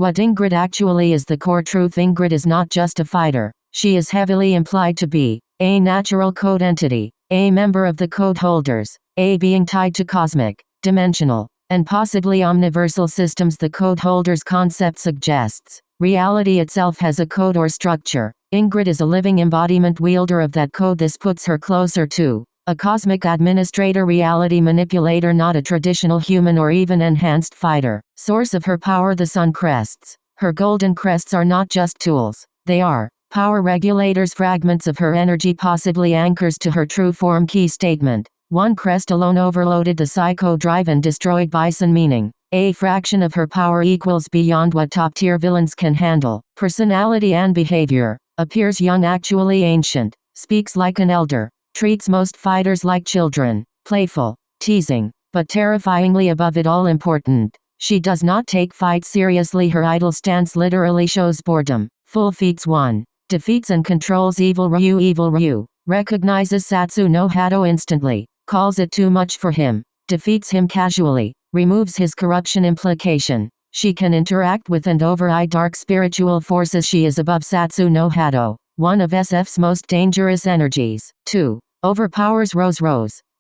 What INGRID actually is. The core truth: INGRID is not just a fighter. She is heavily implied to be a natural code entity, a member of the code holders, a being tied to cosmic, dimensional, and possibly omniversal systems. The code holders concept suggests reality itself has a code or structure. INGRID is a living embodiment wielder of that code. This puts her closer to a cosmic administrator, reality manipulator, not a traditional human or even enhanced fighter. Source of her power: the sun crests. Her golden crests are not just tools, they are power regulators, fragments of her energy, possibly anchors to her true form. Key statement: one crest alone overloaded the psycho drive and destroyed Bison, meaning a fraction of her power equals beyond what top-tier villains can handle. Personality and behavior: appears young, actually ancient, speaks like an elder, treats most fighters like children, playful, teasing, but terrifyingly above it all important. She does not take fights seriously. Her idle stance literally shows boredom. Full feats: 1. Defeats and controls evil Ryu. Evil Ryu recognizes Satsu no Hado instantly, calls it too much for him, defeats him casually, removes his corruption implication. She can interact with and override dark spiritual forces. She is above Satsu no Hado, one of SF's most dangerous energies. 2. Overpowers Rose.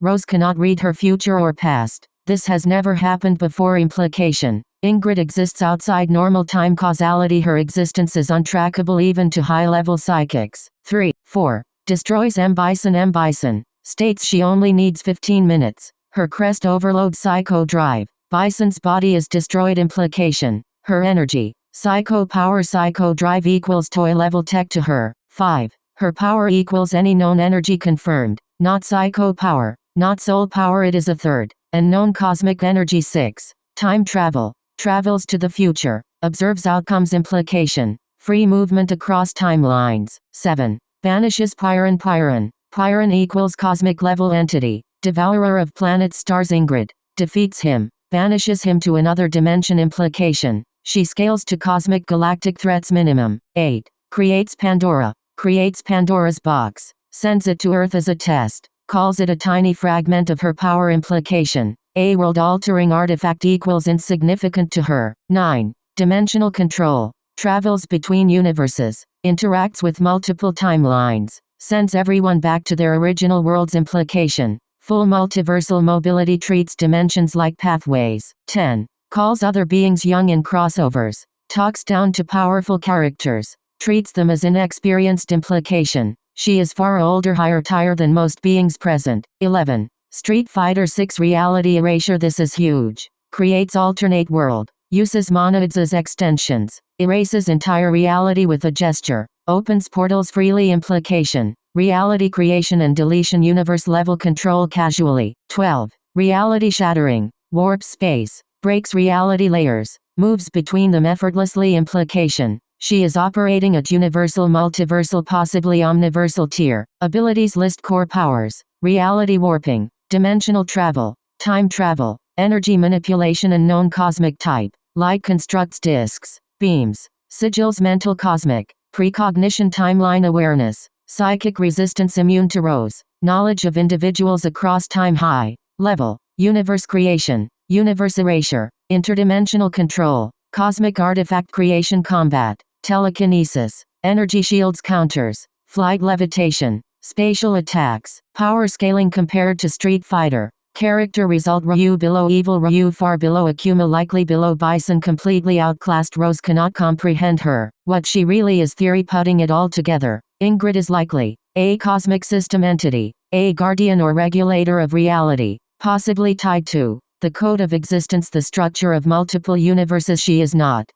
Rose cannot read her future or past. This has never happened before. Implication: INGRID exists outside normal time causality. Her existence is untrackable even to high-level psychics. 3. 4. Destroys M. Bison. M. Bison states she only needs 15 minutes. Her crest overloads psycho drive. Bison's body is destroyed. Implication: her energy, psycho power. Psycho drive equals toy-level tech to her. 5. Her power equals any known energy. Confirmed, not psycho power, not soul power, it is a third and known cosmic energy. 6. Time travel. Travels to the future, observes outcomes. Implication: free movement across timelines. 7. Banishes Pyron. Pyron equals cosmic level entity, devourer of planets, stars. INGRID defeats him, banishes him to another dimension. Implication: she scales to cosmic galactic threats minimum. 8. Creates Pandora's box, sends it to Earth as a test, calls it a tiny fragment of her power. Implication: a world-altering artifact equals insignificant to her. 9. Dimensional control. Travels between universes, interacts with multiple timelines, sends everyone back to their original worlds. Implication: full multiversal mobility, treats dimensions like pathways. 10. Calls other beings young in crossovers, talks down to powerful characters, treats them as inexperienced. Implication: she is far older, higher tier than most beings present. 11. Street Fighter 6 reality erasure. This is huge. Creates alternate world, uses monoids as extensions, erases entire reality with a gesture, opens portals freely. Implication: reality creation and deletion, universe level control casually. 12. Reality shattering, warps space, breaks reality layers, moves between them effortlessly. Implication: she is operating at universal, multiversal, possibly omniversal tier. Abilities list: core powers, reality warping, dimensional travel, time travel, energy manipulation, unknown cosmic type, light constructs disks, beams, sigils, mental cosmic, precognition, timeline awareness, psychic resistance, immune to Rose, knowledge of individuals across time, high level, universe creation, universe erasure, interdimensional control, cosmic artifact creation, combat, telekinesis, energy shields, counters, flight, levitation, spatial attacks, power scaling compared to Street Fighter. Character result: Ryu below evil Ryu, far below Akuma, likely below Bison, completely outclassed. Rose cannot comprehend her. What she really is: theory. Putting it all together, INGRID is likely a cosmic system entity, a guardian or regulator of reality, possibly tied to the code of existence, the structure of multiple universes. She is not,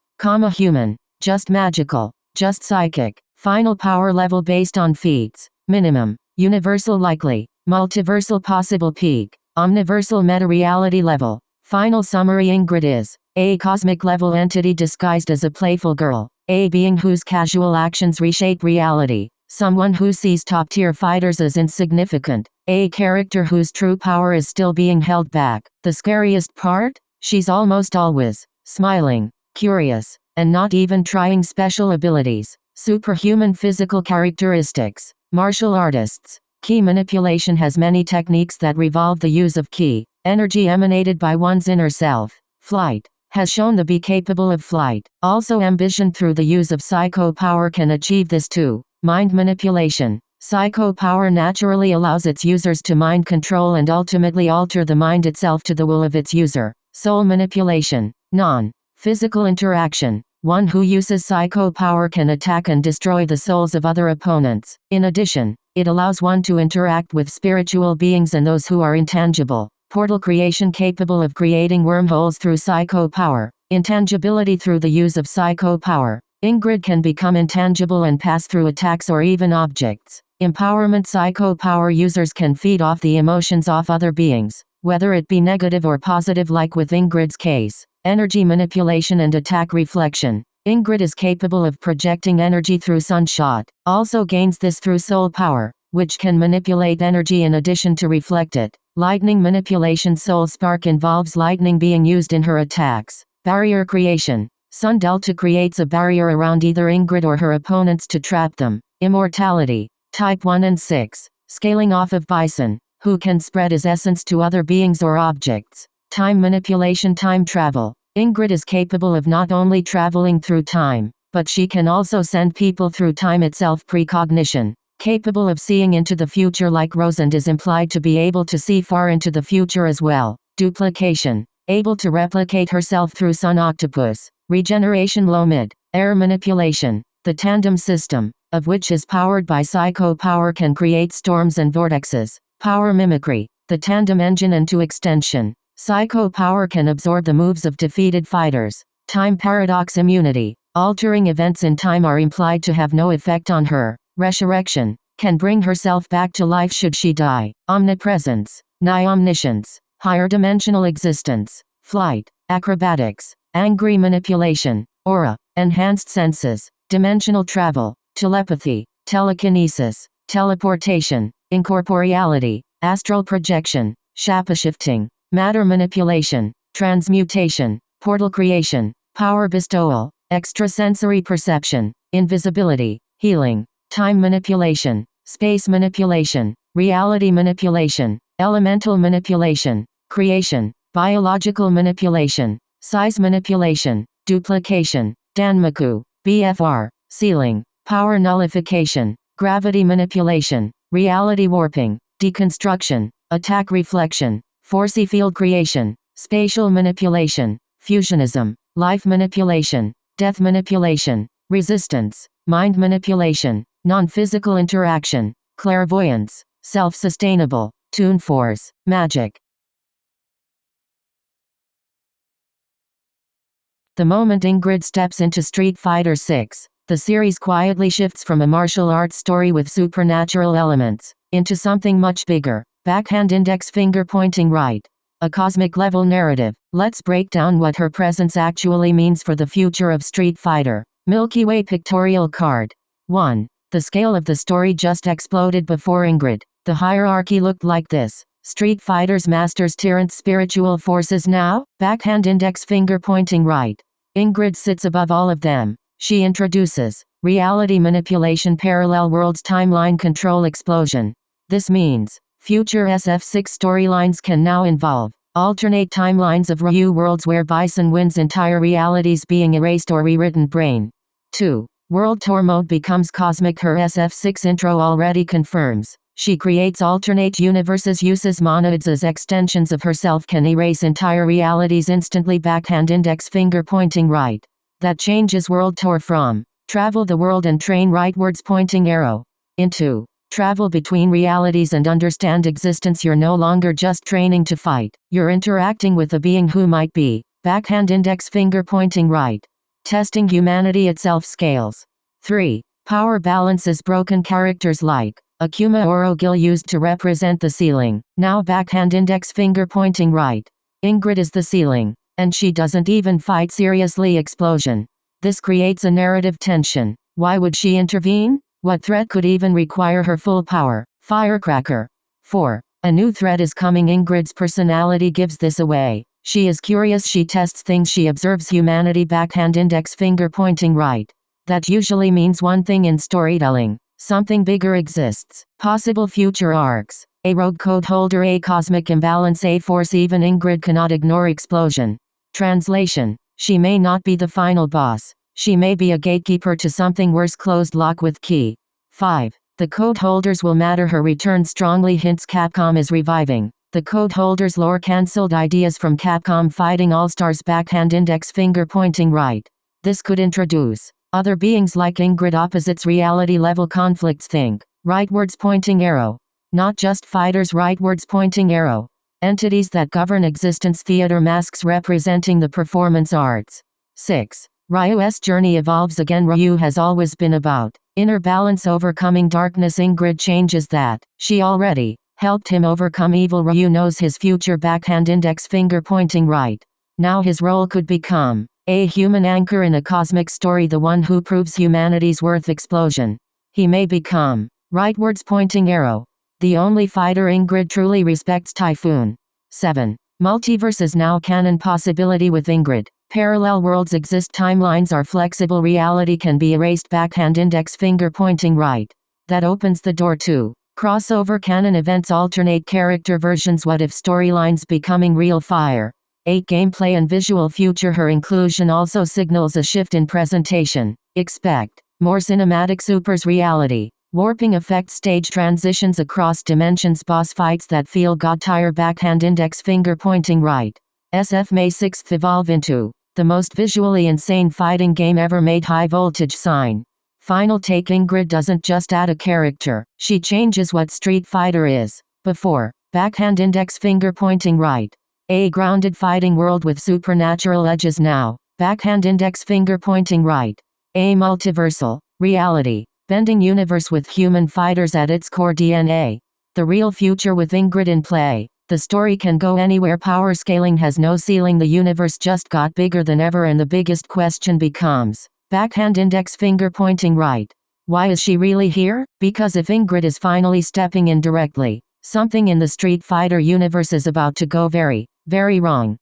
human, just magical, just psychic. Final power level based on feats: minimum, universal likely, multiversal possible, peak, omniversal meta-reality level. Final summary: INGRID is a cosmic level entity disguised as a playful girl, a being whose casual actions reshape reality, someone who sees top-tier fighters as insignificant, a character whose true power is still being held back. The scariest part? She's almost always smiling, curious, and not even trying. Special abilities: superhuman physical characteristics, martial artists. Ki manipulation has many techniques that revolve the use of ki, energy emanated by one's inner self. Flight, has shown to be capable of flight. Also ambition through the use of psycho power can achieve this too. Mind manipulation. Psycho power naturally allows its users to mind control and ultimately alter the mind itself to the will of its user. Soul manipulation. Non-physical interaction. One who uses psycho power can attack and destroy the souls of other opponents. In addition, it allows one to interact with spiritual beings and those who are intangible. Portal creation capable of creating wormholes through psycho power. Intangibility through the use of psycho power. INGRID can become intangible and pass through attacks or even objects. Empowerment. Psycho power users can feed off the emotions of other beings, whether it be negative or positive, like with INGRID's case. Energy manipulation and attack reflection. INGRID is capable of projecting energy through sunshot. Also gains this through soul power, which can manipulate energy in addition to reflect it. Lightning manipulation. Soul spark involves lightning being used in her attacks. Barrier creation. Sun Delta creates a barrier around either INGRID or her opponents to trap them. Immortality. Type 1 and 6. Scaling off of Bison, who can spread his essence to other beings or objects. Time manipulation. Time travel. INGRID is capable of not only traveling through time, but she can also send people through time itself. Precognition. Capable of seeing into the future like Rosand is implied to be able to see far into the future as well. Duplication. Able to replicate herself through Sun Octopus. Regeneration. Low mid. Air manipulation. The tandem system, of which is powered by psycho power, can create storms and vortexes. Power mimicry. The tandem engine and to extension. Psycho power can absorb the moves of defeated fighters. Time paradox. Immunity. Altering events in time are implied to have no effect on her. Resurrection. Can bring herself back to life should she die. Omnipresence. Nigh omniscience. Higher dimensional existence. Flight. Acrobatics. Angry manipulation. Aura. Enhanced senses. Dimensional travel. Telepathy. Telekinesis. Teleportation. Incorporeality. Astral projection. Shapeshifting. Matter manipulation. Transmutation. Portal creation. Power bestowal. Extrasensory perception. Invisibility. Healing. Time manipulation. Space manipulation. Reality manipulation. Elemental manipulation. Creation. Biological manipulation. Size manipulation. Duplication. Danmaku. BFR. Sealing. Power nullification. Gravity manipulation. Reality warping. Deconstruction. Attack reflection. Force field creation. Spatial manipulation. Fusionism. Life manipulation. Death manipulation. Resistance. Mind manipulation. Non-physical interaction. Clairvoyance. Self-sustainable. Toon force. Magic. The moment INGRID steps into Street Fighter VI, the series quietly shifts from a martial arts story with supernatural elements, into something much bigger. Backhand index finger pointing right. A cosmic level narrative. Let's break down what her presence actually means for the future of Street Fighter. Milky Way pictorial card. 1. The scale of the story just exploded before INGRID. The hierarchy looked like this. Street Fighter's masters Tyrant's spiritual forces now. Backhand index finger pointing right. INGRID sits above all of them. She introduces reality manipulation, parallel worlds, timeline control, explosion. This means future SF6 storylines can now involve alternate timelines of Ryu worlds where Bison wins, entire realities being erased or rewritten. Brain. 2. World Tour mode becomes cosmic. Her SF6 intro already confirms. She creates alternate universes, uses monoids as extensions of herself, can erase entire realities instantly. Backhand index finger pointing right. That changes World Tour from travel the world and train rightwards pointing arrow into travel between realities and understand existence. You're no longer just training to fight. You're interacting with a being who might be. Backhand index finger pointing right. Testing humanity itself. Scales. 3. Power balance is broken. Characters like Akuma Oro Gil used to represent the ceiling. Now backhand index finger pointing right. INGRID is the ceiling, and she doesn't even fight seriously. Explosion. This creates a narrative tension. Why would she intervene? What threat could even require her full power? Firecracker. 4. A new threat is coming. INGRID's personality gives this away. She is curious. She tests things. She observes humanity. Backhand index finger pointing right. That usually means one thing in storytelling. Something bigger exists. Possible future arcs. A rogue code holder, a cosmic imbalance, a force. Even INGRID cannot ignore explosion. Translation. She may not be the final boss. She may be a gatekeeper to something worse, closed lock with key. 5. The code holders will matter. Her return strongly hints Capcom is reviving the code holders lore. Cancelled ideas from Capcom fighting all-stars. Backhand index finger pointing right. This could introduce other beings like Ingrid. Opposites reality level conflicts. Think rightwards pointing arrow. Not just fighters. Rightwards pointing arrow. Entities that govern existence. Theater masks representing the performance arts. 6. Ryu's journey evolves again. Ryu has always been about inner balance, overcoming darkness. Ingrid changes that. She already helped him overcome evil. Ryu knows his future. Backhand index finger pointing right. Now his role could become a human anchor in a cosmic story, the one who proves humanity's worth. Explosion. He may become rightwards pointing arrow. The only fighter Ingrid truly respects. Typhoon. 7. Multiverse is now canon possibility with Ingrid. Parallel worlds exist. Timelines are flexible. Reality can be erased. Backhand index finger pointing right. That opens the door to crossover canon events. Alternate character versions. What if storylines becoming real. Fire. 8. Gameplay and visual future. Her inclusion also signals a shift in presentation. Expect more cinematic supers. Reality warping effect. Stage transitions across dimensions. Boss fights that feel god tier. Backhand index finger pointing right. SF May 6th evolve into the most visually insane fighting game ever made. High voltage sign. Final take. Ingrid doesn't just add a character, she changes what Street Fighter is. Before, backhand index finger pointing right. A grounded fighting world with supernatural edges. Now, backhand index finger pointing right. A multiversal reality bending universe with human fighters at its core. DNA. The real future with Ingrid in play. The story can go anywhere. Power scaling has no ceiling. The universe just got bigger than ever, and the biggest question becomes backhand index finger pointing right. Why is she really here? Because if Ingrid is finally stepping in directly, something in the Street Fighter universe is about to go very, very wrong.